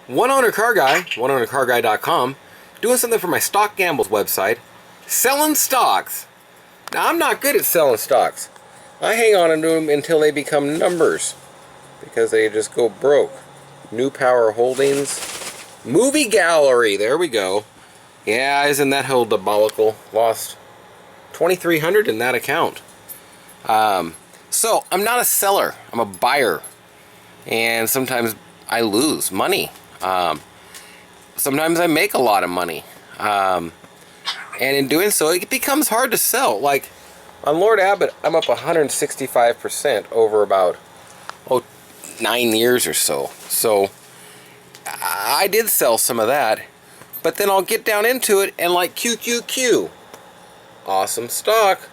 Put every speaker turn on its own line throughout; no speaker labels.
One owner car guy, oneownercarguy.com, doing something for my Stock Gambles website, selling stocks. Now, I'm not good at selling stocks. I hang on to them until they become numbers, because they just go broke. New Power Holdings, Movie Gallery, there we go. Yeah, isn't that whole debacle? Lost $2,300 in that account. So, I'm not a seller, I'm a buyer. And sometimes I lose money. Sometimes I make a lot of money. And in doing so, it becomes hard to sell. Like, on Lord Abbott, I'm up 165% over about, 9 years or so. So, I did sell some of that. But then I'll get down into it and like QQQ. Awesome stock.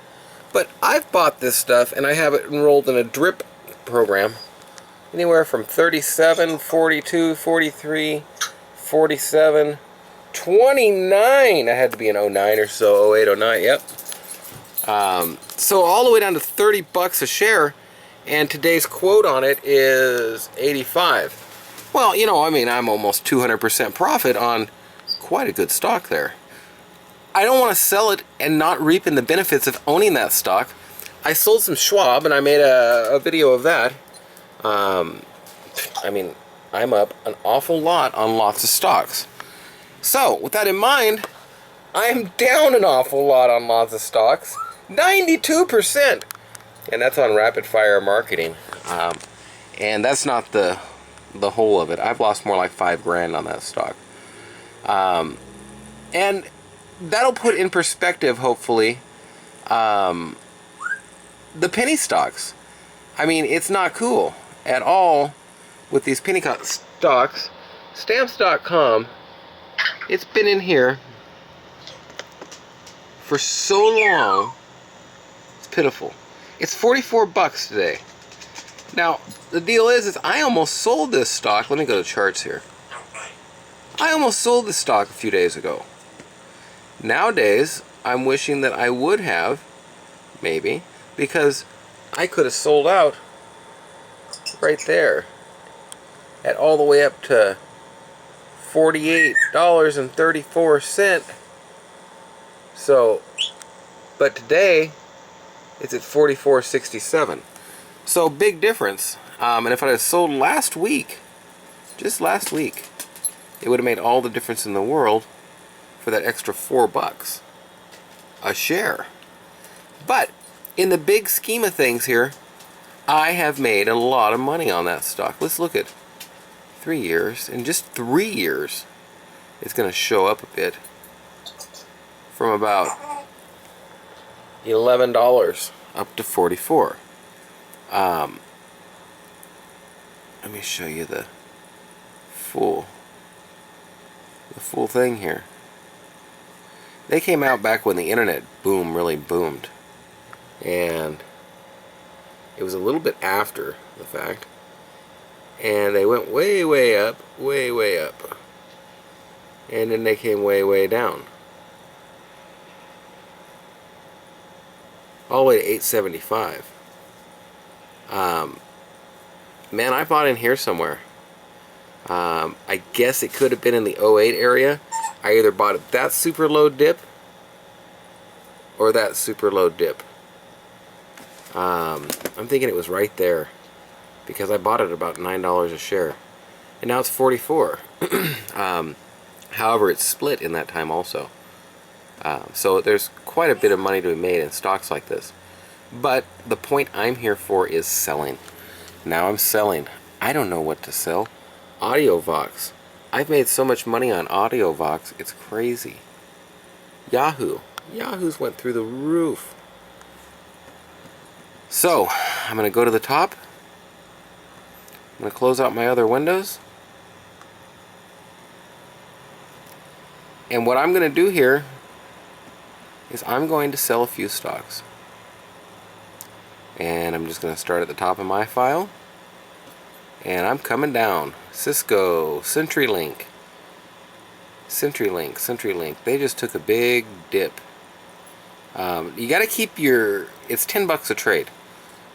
But I've bought this stuff and I have it enrolled in a DRIP program. Anywhere from 37, 42, 43, 47, 29. I had to be in 09 or so, 08, 09, yep. So all the way down to 30 bucks a share, and today's quote on it is 85. Well, you know, I mean, I'm almost 200% profit on quite a good stock there. I don't want to sell it and not reap in the benefits of owning that stock. I sold some Schwab, and I made a video of that. I mean, I'm up an awful lot on lots of stocks. So, with that in mind, I'm down an awful lot on lots of stocks. 92%! And that's on rapid fire marketing. And that's not the whole of it. I've lost more like $5,000 on that stock. And that'll put in perspective, hopefully, the penny stocks. I mean, it's not cool at all with these penny stocks. Stamps.com, it's been in here for so long, it's pitiful. It's 44 bucks today. Now, the deal is I almost sold this stock. Let me go to charts here. I almost sold this stock a few days ago. Nowadays, I'm wishing that I would have, maybe, because I could have sold out right there at all the way up to $48.34. So, but today it's at $44.67. So big difference. And if I had sold last week, just last week, it would have made all the difference in the world for that extra $4 a share. But in the big scheme of things here, I have made a lot of money on that stock. Let's look at 3 years. In just 3 years, it's going to show up a bit. From about $11 up to $44. Let me show you the full thing here. They came out back when the internet boom really boomed, and it was a little bit after the fact, and they went way up, way up, and then they came way down, all the way to 875. Man, I bought in here somewhere. I guess it could have been in the 08 area. I either bought it that super low dip or that super low dip. I'm thinking it was right there, because I bought it at about $9 a share, and now it's 44. However, it's split in that time also. So there's quite a bit of money to be made in stocks like this. But the point I'm here for is selling. Now I'm selling. I don't know what to sell. AudioVox. I've made so much money on AudioVox, it's crazy. Yahoo. Yahoo's went through the roof. So, I'm going to go to the top. I'm going to close out my other windows. And what I'm going to do here is I'm going to sell a few stocks. And I'm just going to start at the top of my file. And I'm coming down. Cisco, CenturyLink. They just took a big dip. You got to keep your... It's $10 a trade.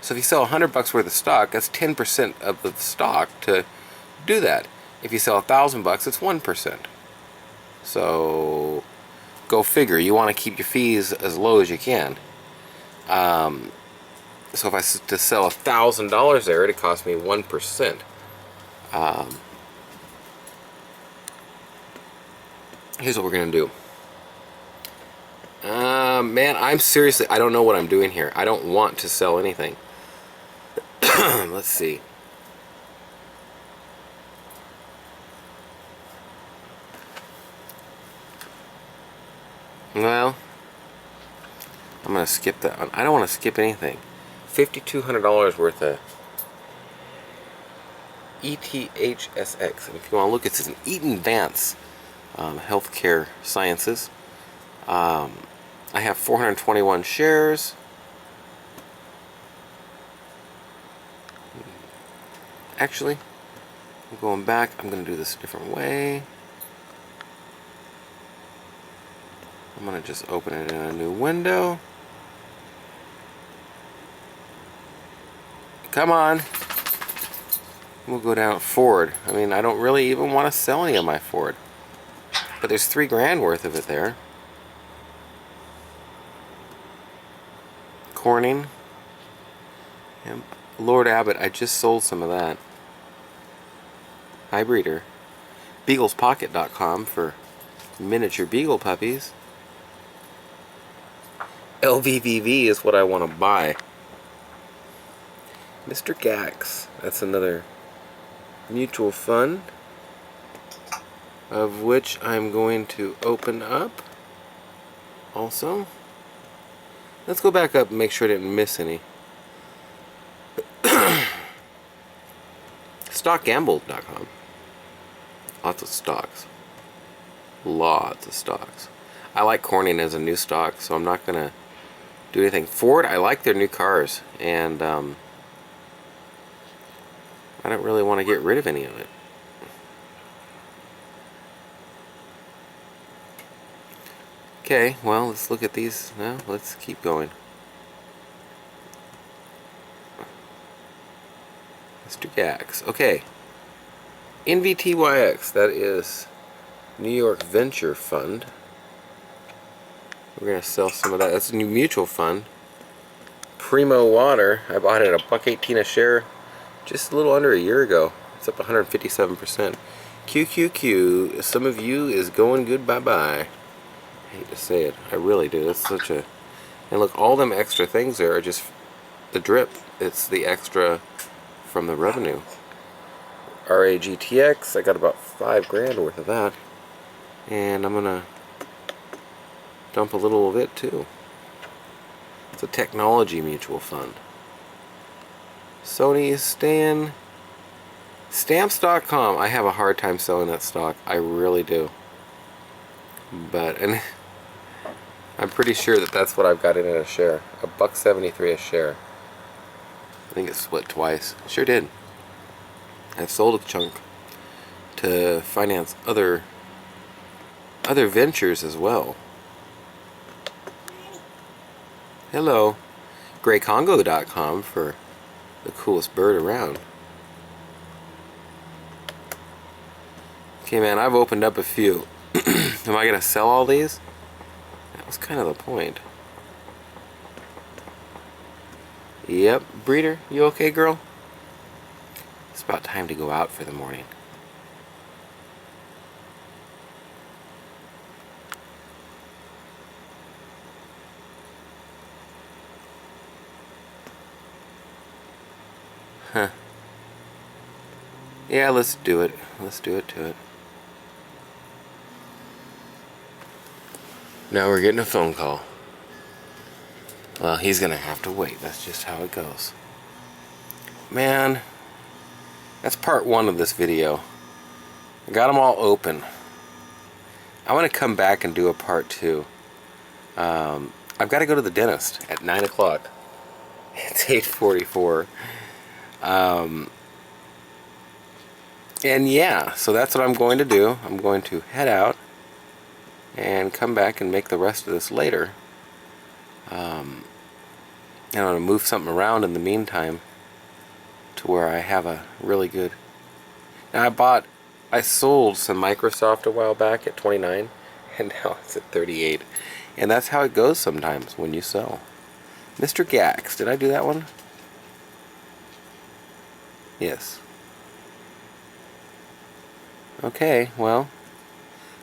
So if you sell $100 worth of stock, that's 10% of the stock to do that. If you sell $1,000, it's 1%. So go figure. You want to keep your fees as low as you can. So if I to sell $1,000 there, it'd cost me 1%. Here's what we're gonna do. Man, I'm seriously, I don't know what I'm doing here. I don't want to sell anything. Let's see. Well, I'm gonna skip that. I don't want to skip anything. $5,200 worth of ETHSX, and if you want to look, it's an Eaton Vance Healthcare Sciences. I have 421 shares. Actually, I'm going back. I'm going to do this a different way. I'm going to just open it in a new window. Come on. We'll go down Ford. I mean, I don't really even want to sell any of my Ford. But there's $3,000 worth of it there. Corning. Yep. Lord Abbott, I just sold some of that. Hi, breeder. BeaglesPocket.com for miniature beagle puppies. LVVV is what I want to buy. Mr. Gax, that's another mutual fund, of which I'm going to open up also. Let's go back up and make sure I didn't miss any. StockGamble.com. Lots of stocks. Lots of stocks. I like Corning as a new stock, so I'm not going to do anything. Ford, I like their new cars, and I don't really want to get rid of any of it. Okay, well, let's look at these now. Let's keep going. Mr. Gax. Okay. NVTYX, that is New York Venture Fund. We're going to sell some of that. That's a new mutual fund. Primo Water, I bought it at $1.18 a share just a little under a year ago. It's up 157%. QQQ, some of you is going good bye-bye. I hate to say it. I really do. That's such a... And look, all them extra things there are just the drip. It's the extra from the revenue. RAGTX, I got about $5,000 worth of that. And I'm going to dump a little of it too. It's a technology mutual fund. Sony is staying. Stamps.com, I have a hard time selling that stock. I really do. But, and I'm pretty sure that that's what I've got in it a share. $1.73 a share. I think it split twice. Sure did. I've sold a chunk to finance other ventures as well. Hello. GrayCongo.com for the coolest bird around. Okay, man, I've opened up a few. Am I gonna sell all these? That was kind of the point. Yep, breeder, you okay, girl? It's about time to go out for the morning. Huh. Yeah, let's do it. Let's do it to it. Now we're getting a phone call. Well, he's gonna have to wait. That's just how it goes. Man, that's part one of this video. I got them all open. I want to come back and do a part two. I've got to go to the dentist at 9 o'clock. It's 8:44. And yeah, so that's what I'm going to do. I'm going to head out and come back and make the rest of this later. I'm going to move something around in the meantime to where I have a really good... Now I bought I sold some Microsoft a while back at 29, and now it's at 38. And that's how it goes sometimes when you sell. Mr. Gax, did I do that one? Yes. Okay, well,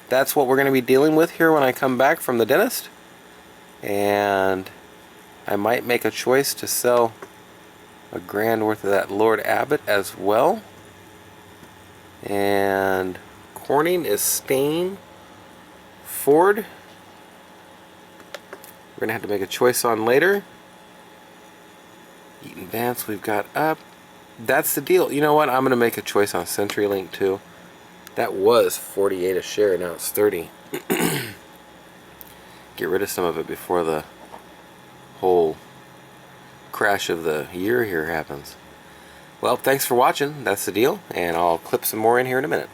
that's what we're going to be dealing with here when I come back from the dentist. And I might make a choice to sell a grand worth of that Lord Abbot as well. And Corning is staying. Ford, we're going to have to make a choice on later. Eaton Vance we've got up. That's the deal. You know what? I'm going to make a choice on CenturyLink too. That was 48 a share, now it's 30. Get rid of some of it before the whole crash of the year here happens. Well, thanks for watching. That's the deal, and I'll clip some more in here in a minute.